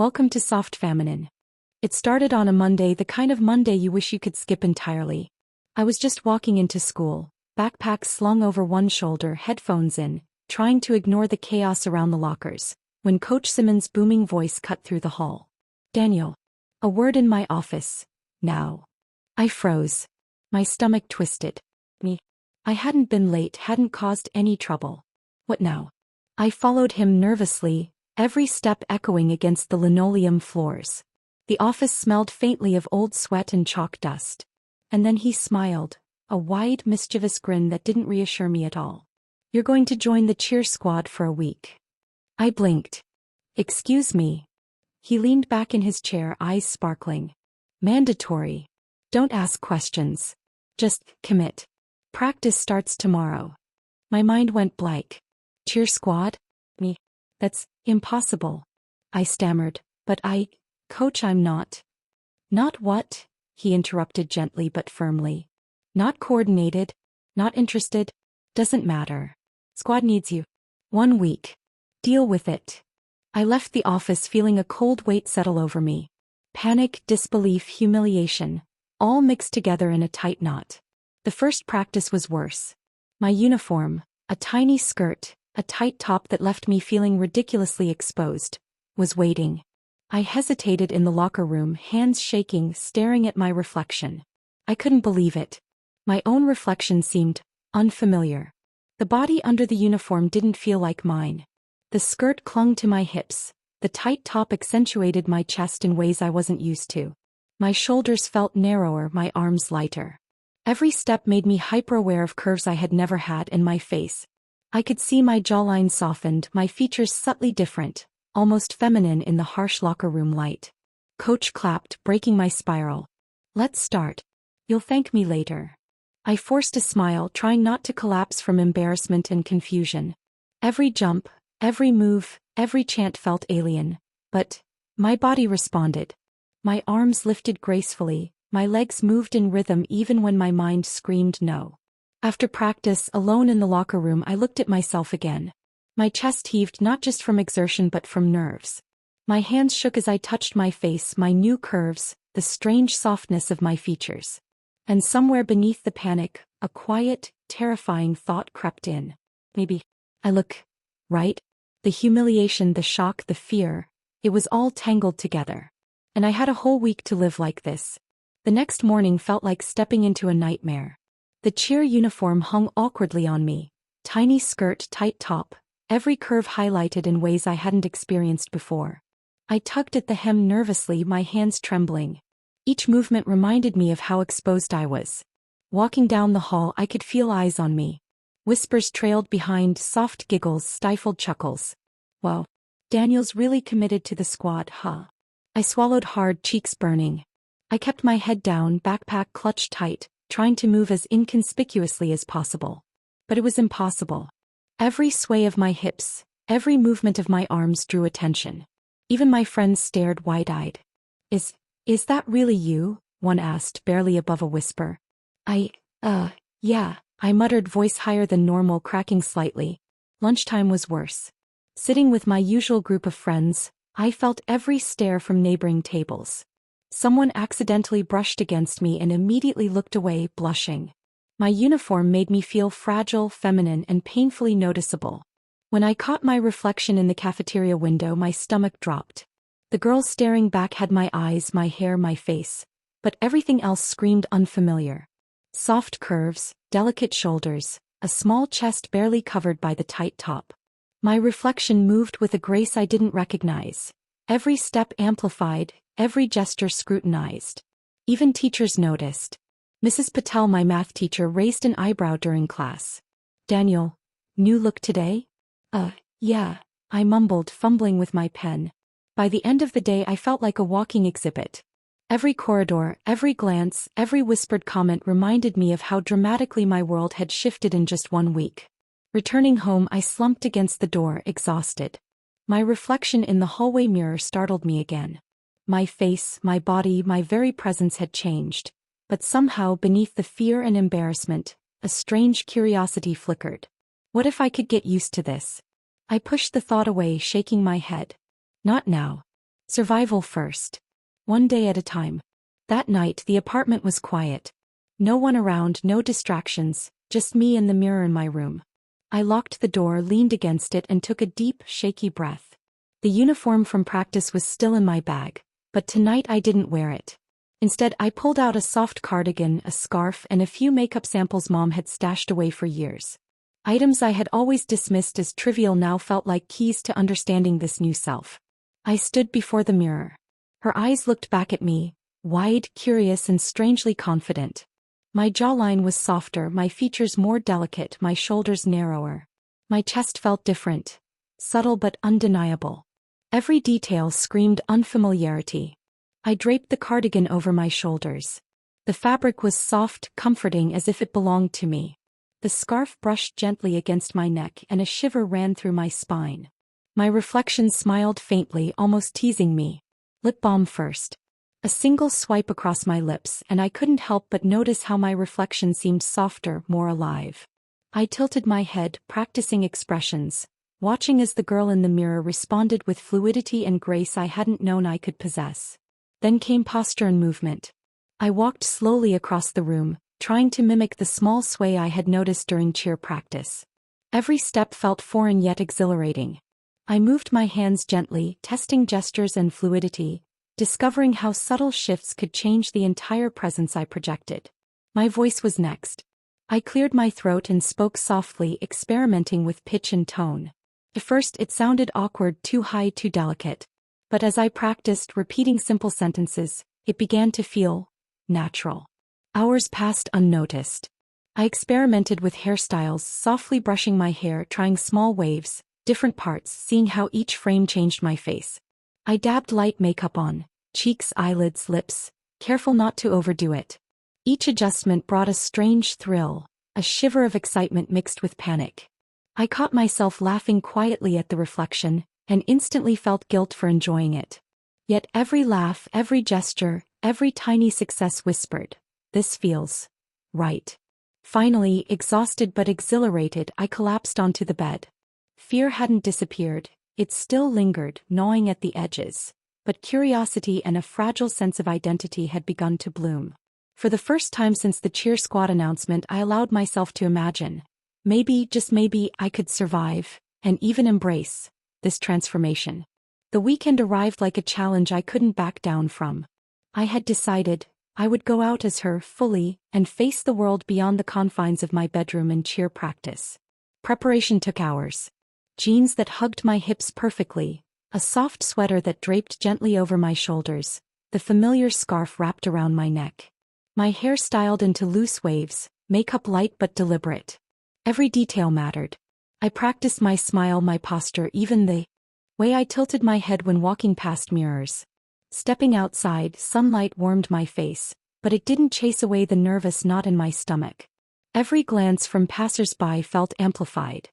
Welcome to Soft Feminine. It started on a Monday, the kind of Monday you wish you could skip entirely. I was just walking into school, backpack slung over one shoulder, headphones in, trying to ignore the chaos around the lockers, when Coach Simmons' booming voice cut through the hall. "Daniel." A word in my office. "Now." I froze. My stomach twisted. Me. I hadn't been late, hadn't caused any trouble. What now? I followed him nervously, every step echoing against the linoleum floors. The office smelled faintly of old sweat and chalk dust. And then he smiled, a wide, mischievous grin that didn't reassure me at all. "You're going to join the cheer squad for a week." I blinked. "Excuse me." He leaned back in his chair, eyes sparkling. "Mandatory. Don't ask questions. Just commit. Practice starts tomorrow." My mind went blank. "Cheer squad? Me? That's impossible." I stammered, "But Coach, I'm not." "Not what?" he interrupted gently but firmly. "Not coordinated? Not interested? Doesn't matter. Squad needs you. 1 week. Deal with it." I left the office feeling a cold weight settle over me. Panic, disbelief, humiliation, all mixed together in a tight knot. The first practice was worse. My uniform, a tiny skirt, a tight top that left me feeling ridiculously exposed, was waiting. I hesitated in the locker room, hands shaking, staring at my reflection. I couldn't believe it. My own reflection seemed unfamiliar. The body under the uniform didn't feel like mine. The skirt clung to my hips, the tight top accentuated my chest in ways I wasn't used to. My shoulders felt narrower, my arms lighter. Every step made me hyper-aware of curves I had never had in my face. I could see my jawline softened, my features subtly different, almost feminine in the harsh locker room light. Coach clapped, breaking my spiral. "Let's start. You'll thank me later." I forced a smile, trying not to collapse from embarrassment and confusion. Every jump, every move, every chant felt alien, but my body responded. My arms lifted gracefully, my legs moved in rhythm even when my mind screamed no. After practice, alone in the locker room, I looked at myself again. My chest heaved not just from exertion but from nerves. My hands shook as I touched my face, my new curves, the strange softness of my features. And somewhere beneath the panic, a quiet, terrifying thought crept in. Maybe I look right? The humiliation, the shock, the fear, it was all tangled together. And I had a whole week to live like this. The next morning felt like stepping into a nightmare. The cheer uniform hung awkwardly on me. Tiny skirt, tight top, every curve highlighted in ways I hadn't experienced before. I tugged at the hem nervously, my hands trembling. Each movement reminded me of how exposed I was. Walking down the hall, I could feel eyes on me. Whispers trailed behind, soft giggles, stifled chuckles. "Wow, Daniel's really committed to the squad, huh?" I swallowed hard, cheeks burning. I kept my head down, backpack clutched tight, trying to move as inconspicuously as possible. But it was impossible. Every sway of my hips, every movement of my arms drew attention. Even my friends stared wide-eyed. Is that really you?" one asked, barely above a whisper. Yeah, I muttered, voice higher than normal, cracking slightly. Lunchtime was worse. Sitting with my usual group of friends, I felt every stare from neighboring tables. Someone accidentally brushed against me and immediately looked away, blushing. My uniform made me feel fragile, feminine, and painfully noticeable. When I caught my reflection in the cafeteria window, my stomach dropped. The girl staring back had my eyes, my hair, my face, but everything else screamed unfamiliar. Soft curves, delicate shoulders, a small chest barely covered by the tight top. My reflection moved with a grace I didn't recognize. Every step amplified, every gesture scrutinized. Even teachers noticed. Mrs. Patel, my math teacher, raised an eyebrow during class. "Daniel, new look today?" Yeah, I mumbled, fumbling with my pen. By the end of the day, I felt like a walking exhibit. Every corridor, every glance, every whispered comment reminded me of how dramatically my world had shifted in just 1 week. Returning home, I slumped against the door, exhausted. My reflection in the hallway mirror startled me again. My face, my body, my very presence had changed. But somehow, beneath the fear and embarrassment, a strange curiosity flickered. What if I could get used to this? I pushed the thought away, shaking my head. Not now. Survival first. One day at a time. That night the apartment was quiet. No one around, no distractions, just me and the mirror in my room. I locked the door, leaned against it and took a deep, shaky breath. The uniform from practice was still in my bag, but tonight I didn't wear it. Instead, I pulled out a soft cardigan, a scarf, and a few makeup samples Mom had stashed away for years. Items I had always dismissed as trivial now felt like keys to understanding this new self. I stood before the mirror. Her eyes looked back at me, wide, curious, and strangely confident. My jawline was softer, my features more delicate, my shoulders narrower. My chest felt different, subtle but undeniable. Every detail screamed unfamiliarity. I draped the cardigan over my shoulders. The fabric was soft, comforting, as if it belonged to me. The scarf brushed gently against my neck and a shiver ran through my spine. My reflection smiled faintly, almost teasing me. Lip balm first. A single swipe across my lips and I couldn't help but notice how my reflection seemed softer, more alive. I tilted my head, practicing expressions, watching as the girl in the mirror responded with fluidity and grace I hadn't known I could possess. Then came posture and movement. I walked slowly across the room, trying to mimic the small sway I had noticed during cheer practice. Every step felt foreign yet exhilarating. I moved my hands gently, testing gestures and fluidity, discovering how subtle shifts could change the entire presence I projected. My voice was next. I cleared my throat and spoke softly, experimenting with pitch and tone. At first it sounded awkward, too high, too delicate. But as I practiced, repeating simple sentences, it began to feel natural. Hours passed unnoticed. I experimented with hairstyles, softly brushing my hair, trying small waves, different parts, seeing how each frame changed my face. I dabbed light makeup on, cheeks, eyelids, lips, careful not to overdo it. Each adjustment brought a strange thrill, a shiver of excitement mixed with panic. I caught myself laughing quietly at the reflection, and instantly felt guilt for enjoying it. Yet every laugh, every gesture, every tiny success whispered, "This feels right." Finally, exhausted but exhilarated, I collapsed onto the bed. Fear hadn't disappeared, it still lingered, gnawing at the edges. But curiosity and a fragile sense of identity had begun to bloom. For the first time since the cheer squad announcement, I allowed myself to imagine, maybe, just maybe, I could survive, and even embrace, this transformation. The weekend arrived like a challenge I couldn't back down from. I had decided, I would go out as her, fully, and face the world beyond the confines of my bedroom and cheer practice. Preparation took hours. Jeans that hugged my hips perfectly, a soft sweater that draped gently over my shoulders, the familiar scarf wrapped around my neck. My hair styled into loose waves, makeup light but deliberate. Every detail mattered. I practiced my smile, my posture, even the way I tilted my head when walking past mirrors. Stepping outside, sunlight warmed my face, but it didn't chase away the nervous knot in my stomach. Every glance from passers-by felt amplified.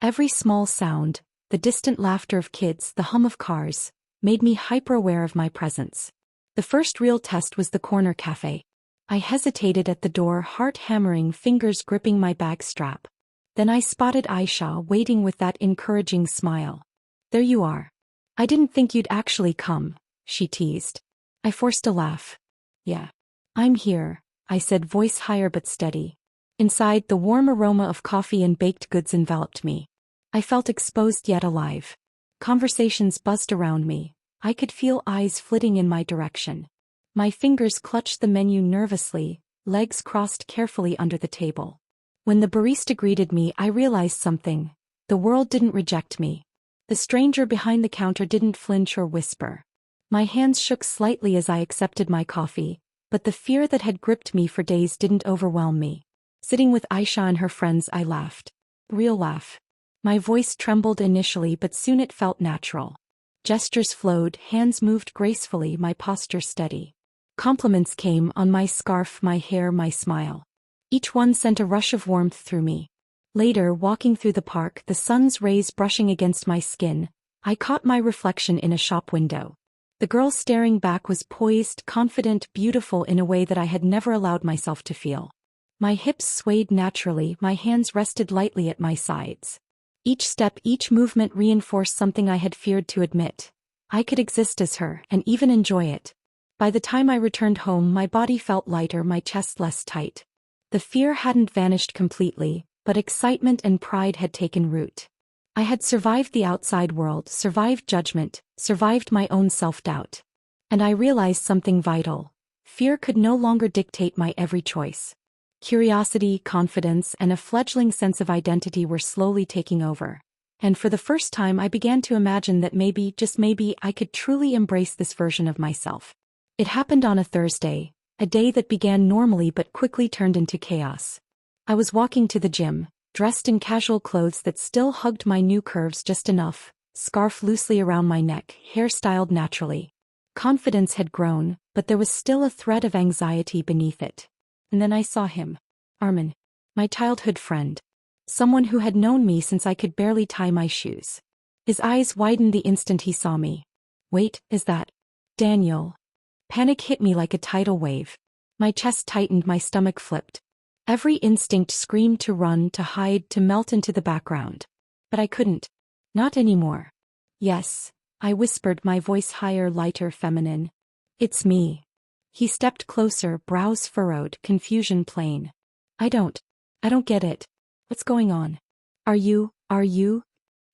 Every small sound, the distant laughter of kids, the hum of cars, made me hyper-aware of my presence. The first real test was the corner cafe. I hesitated at the door, heart hammering, fingers gripping my bag strap. Then I spotted Aisha waiting with that encouraging smile. "There you are. I didn't think you'd actually come," she teased. I forced a laugh. "Yeah. I'm here," I said, voice higher but steady. Inside, the warm aroma of coffee and baked goods enveloped me. I felt exposed yet alive. Conversations buzzed around me. I could feel eyes flitting in my direction. My fingers clutched the menu nervously, legs crossed carefully under the table. When the barista greeted me, I realized something. The world didn't reject me. The stranger behind the counter didn't flinch or whisper. My hands shook slightly as I accepted my coffee, but the fear that had gripped me for days didn't overwhelm me. Sitting with Aisha and her friends, I laughed. Real laugh. My voice trembled initially, but soon it felt natural. Gestures flowed, hands moved gracefully, my posture steady. Compliments came on my scarf, my hair, my smile. Each one sent a rush of warmth through me. Later, walking through the park, the sun's rays brushing against my skin, I caught my reflection in a shop window. The girl staring back was poised, confident, beautiful in a way that I had never allowed myself to feel. My hips swayed naturally, my hands rested lightly at my sides. Each step, each movement reinforced something I had feared to admit. I could exist as her and even enjoy it. By the time I returned home, my body felt lighter, my chest less tight. The fear hadn't vanished completely, but excitement and pride had taken root. I had survived the outside world, survived judgment, survived my own self-doubt. And I realized something vital. Fear could no longer dictate my every choice. Curiosity, confidence, and a fledgling sense of identity were slowly taking over. And for the first time I began to imagine that maybe, just maybe, I could truly embrace this version of myself. It happened on a Thursday, a day that began normally but quickly turned into chaos. I was walking to the gym, dressed in casual clothes that still hugged my new curves just enough, scarf loosely around my neck, hair styled naturally. Confidence had grown, but there was still a thread of anxiety beneath it. And then I saw him. Armin. My childhood friend. Someone who had known me since I could barely tie my shoes. His eyes widened the instant he saw me. Wait, is that Daniel? Panic hit me like a tidal wave. My chest tightened, my stomach flipped. Every instinct screamed to run, to hide, to melt into the background. But I couldn't. Not anymore. Yes, I whispered, my voice higher, lighter, feminine. It's me. He stepped closer, brows furrowed, confusion plain. I don't get it. What's going on? Are you?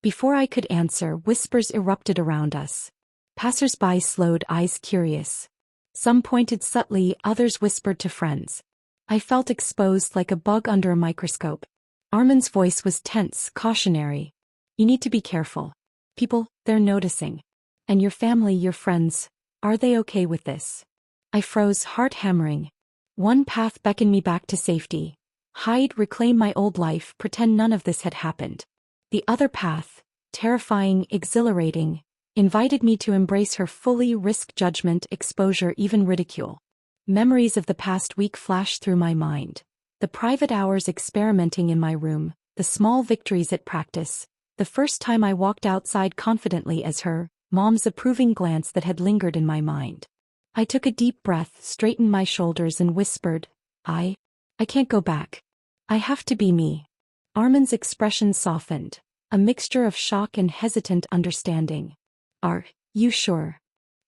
Before I could answer, whispers erupted around us. Passers-by slowed, eyes curious. Some pointed subtly, others whispered to friends. I felt exposed like a bug under a microscope. Armin's voice was tense, cautionary. You need to be careful. People, they're noticing. And your family, your friends, are they okay with this? I froze, heart hammering. One path beckoned me back to safety. Hide, reclaim my old life, pretend none of this had happened. The other path, terrifying, exhilarating, invited me to embrace her fully, risk judgment, exposure, even ridicule. Memories of the past week flashed through my mind. The private hours experimenting in my room, the small victories at practice, the first time I walked outside confidently as her, mom's approving glance that had lingered in my mind. I took a deep breath, straightened my shoulders and whispered, I can't go back. I have to be me. Armin's expression softened, a mixture of shock and hesitant understanding. Are you sure?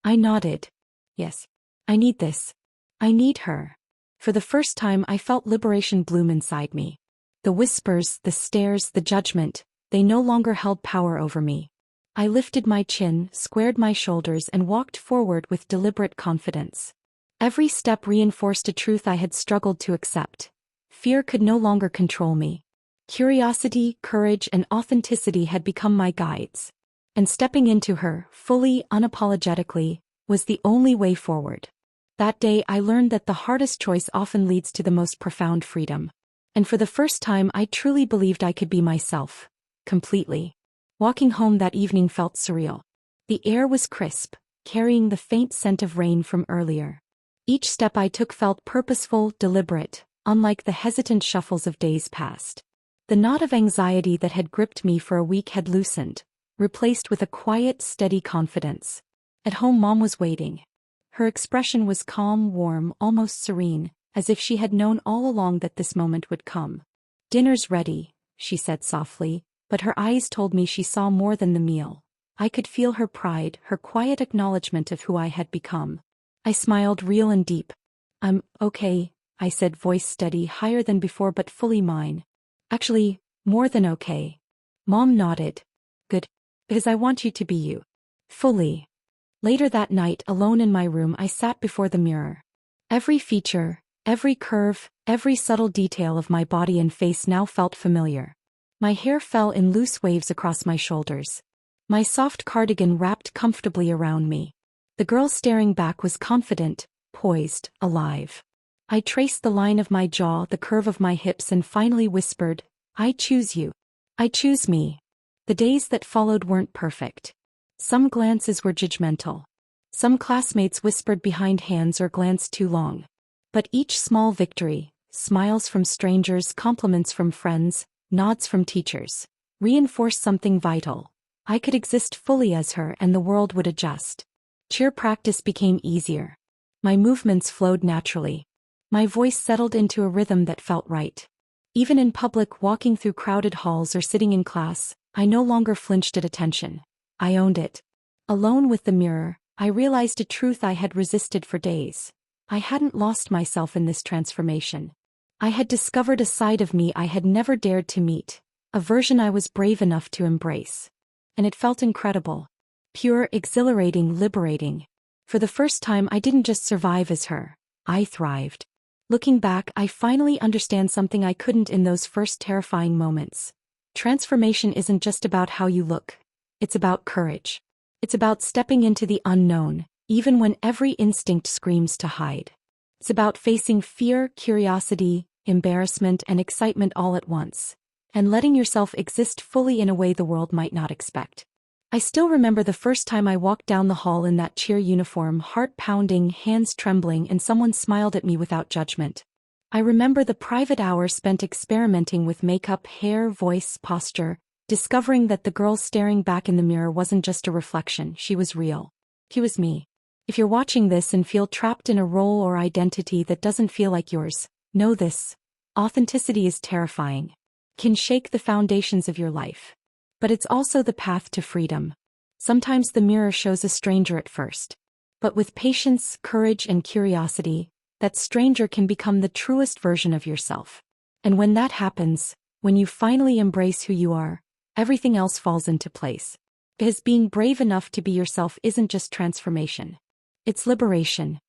I nodded. Yes. I need this. I need her. For the first time I felt liberation bloom inside me. The whispers, the stares, the judgment, they no longer held power over me. I lifted my chin, squared my shoulders and walked forward with deliberate confidence. Every step reinforced a truth I had struggled to accept. Fear could no longer control me. Curiosity, courage, and authenticity had become my guides. And stepping into her, fully, unapologetically, was the only way forward. That day I learned that the hardest choice often leads to the most profound freedom. And for the first time I truly believed I could be myself. Completely. Walking home that evening felt surreal. The air was crisp, carrying the faint scent of rain from earlier. Each step I took felt purposeful, deliberate, unlike the hesitant shuffles of days past. The knot of anxiety that had gripped me for a week had loosened, replaced with a quiet, steady confidence. At home Mom was waiting. Her expression was calm, warm, almost serene, as if she had known all along that this moment would come. Dinner's ready, she said softly, but her eyes told me she saw more than the meal. I could feel her pride, her quiet acknowledgement of who I had become. I smiled real and deep. I'm okay, I said, voice steady, higher than before but fully mine. Actually, more than okay. Mom nodded. Good. Because I want you to be you. Fully. Later that night, alone in my room, I sat before the mirror. Every feature, every curve, every subtle detail of my body and face now felt familiar. My hair fell in loose waves across my shoulders. My soft cardigan wrapped comfortably around me. The girl staring back was confident, poised, alive. I traced the line of my jaw, the curve of my hips, and finally whispered, I choose you. I choose me. The days that followed weren't perfect. Some glances were judgmental. Some classmates whispered behind hands or glanced too long. But each small victory, smiles from strangers, compliments from friends, nods from teachers, reinforced something vital. I could exist fully as her and the world would adjust. Cheer practice became easier. My movements flowed naturally. My voice settled into a rhythm that felt right. Even in public, walking through crowded halls or sitting in class, I no longer flinched at attention. I owned it. Alone with the mirror, I realized a truth I had resisted for days. I hadn't lost myself in this transformation. I had discovered a side of me I had never dared to meet, a version I was brave enough to embrace. And it felt incredible. Pure, exhilarating, liberating. For the first time, I didn't just survive as her. I thrived. Looking back, I finally understand something I couldn't in those first terrifying moments. Transformation isn't just about how you look. It's about courage. It's about stepping into the unknown, even when every instinct screams to hide. It's about facing fear, curiosity, embarrassment, and excitement all at once, and letting yourself exist fully in a way the world might not expect. I still remember the first time I walked down the hall in that cheer uniform, heart pounding, hands trembling, and someone smiled at me without judgment. I remember the private hours spent experimenting with makeup, hair, voice, posture, discovering that the girl staring back in the mirror wasn't just a reflection, she was real. She was me. If you're watching this and feel trapped in a role or identity that doesn't feel like yours, know this. Authenticity is terrifying. It can shake the foundations of your life. But it's also the path to freedom. Sometimes the mirror shows a stranger at first. But with patience, courage, and curiosity, that stranger can become the truest version of yourself. And when that happens, when you finally embrace who you are, everything else falls into place. Because being brave enough to be yourself isn't just transformation. It's liberation.